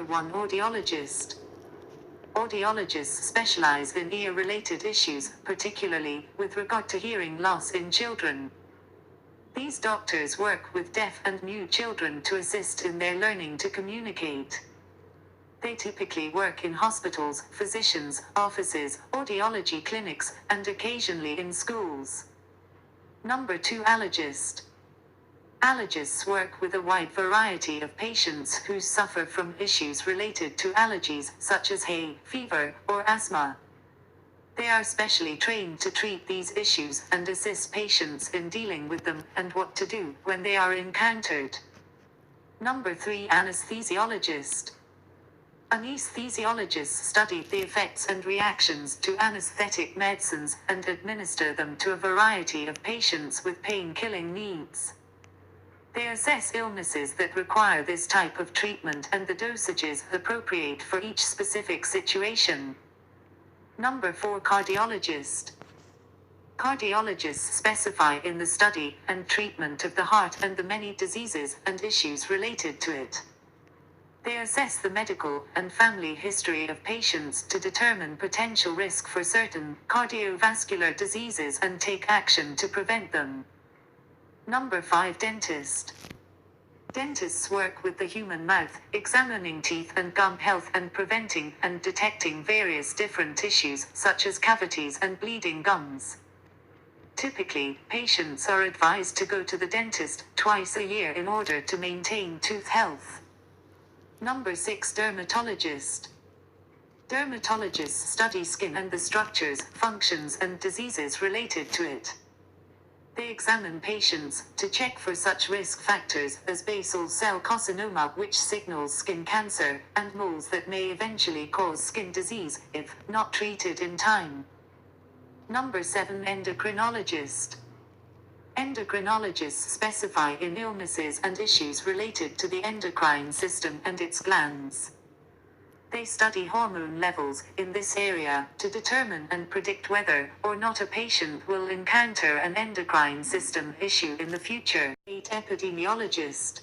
Number 1. Audiologist. Audiologists specialize in ear-related issues, particularly with regard to hearing loss in children. These doctors work with deaf and mute children to assist in their learning to communicate. They typically work in hospitals, physicians' offices, audiology clinics, and occasionally in schools. Number 2. Allergist. Allergists work with a wide variety of patients who suffer from issues related to allergies, such as hay, fever, or asthma. They are specially trained to treat these issues and assist patients in dealing with them and what to do when they are encountered. Number 3. Anesthesiologist. Anesthesiologists study the effects and reactions to anesthetic medicines and administer them to a variety of patients with pain-killing needs. They assess illnesses that require this type of treatment and the dosages appropriate for each specific situation. Number 4. Cardiologist. Cardiologists specify in the study and treatment of the heart and the many diseases and issues related to it. They assess the medical and family history of patients to determine potential risk for certain cardiovascular diseases and take action to prevent them. Number 5. Dentist. Dentists work with the human mouth, examining teeth and gum health and preventing and detecting various different issues such as cavities and bleeding gums. Typically, patients are advised to go to the dentist twice a year in order to maintain tooth health. Number 6. Dermatologist. Dermatologists study skin and the structures, functions, and diseases related to it. They examine patients to check for such risk factors as basal cell carcinoma, which signals skin cancer, and moles that may eventually cause skin disease if not treated in time. Number 7. Endocrinologist. Endocrinologists specify in illnesses and issues related to the endocrine system and its glands. They study hormone levels in this area to determine and predict whether or not a patient will encounter an endocrine system issue in the future. 8. Epidemiologist.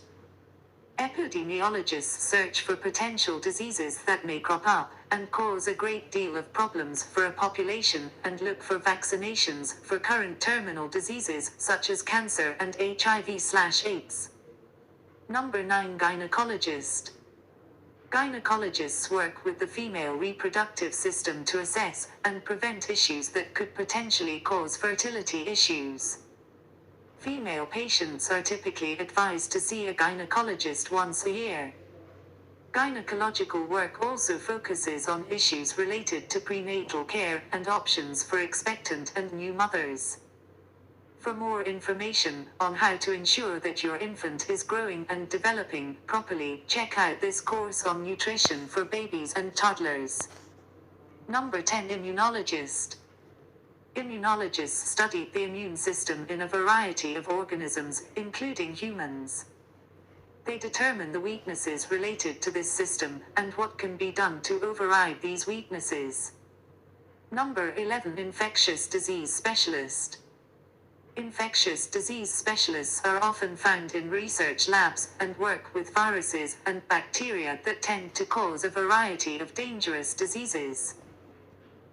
Epidemiologists search for potential diseases that may crop up and cause a great deal of problems for a population and look for vaccinations for current terminal diseases such as cancer and HIV/AIDS. Number 9. Gynecologist. Gynecologists work with the female reproductive system to assess and prevent issues that could potentially cause fertility issues. Female patients are typically advised to see a gynecologist once a year. Gynecological work also focuses on issues related to prenatal care and options for expectant and new mothers. For more information on how to ensure that your infant is growing and developing properly, check out this course on nutrition for babies and toddlers. Number 10. Immunologist. Immunologists study the immune system in a variety of organisms, including humans. They determine the weaknesses related to this system and what can be done to override these weaknesses. Number 11. Infectious disease specialist. Infectious disease specialists are often found in research labs and work with viruses and bacteria that tend to cause a variety of dangerous diseases.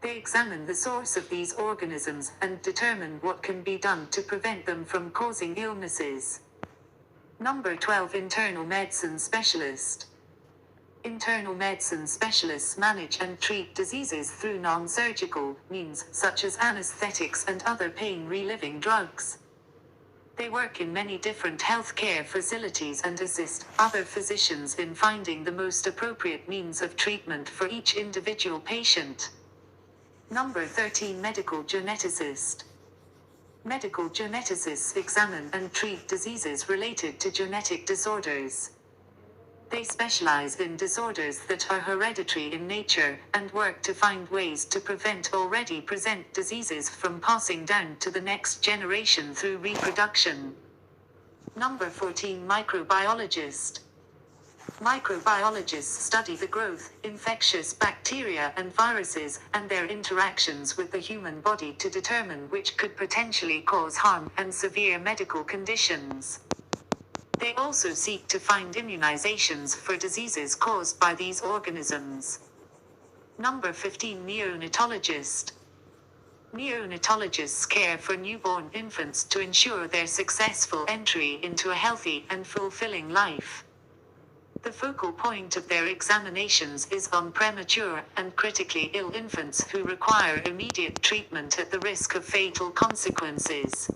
They examine the source of these organisms and determine what can be done to prevent them from causing illnesses. Number 12. Internal medicine specialist. Internal medicine specialists manage and treat diseases through non-surgical means, such as anesthetics and other pain-relieving drugs. They work in many different healthcare facilities and assist other physicians in finding the most appropriate means of treatment for each individual patient. Number 13. Medical geneticist. Medical geneticists examine and treat diseases related to genetic disorders. They specialize in disorders that are hereditary in nature, and work to find ways to prevent already present diseases from passing down to the next generation through reproduction. Number 14. Microbiologist. Microbiologists study the growth, infectious bacteria and viruses, and their interactions with the human body to determine which could potentially cause harm and severe medical conditions. They also seek to find immunizations for diseases caused by these organisms. Number 15. Neonatologist. Neonatologists care for newborn infants to ensure their successful entry into a healthy and fulfilling life. The focal point of their examinations is on premature and critically ill infants who require immediate treatment at the risk of fatal consequences.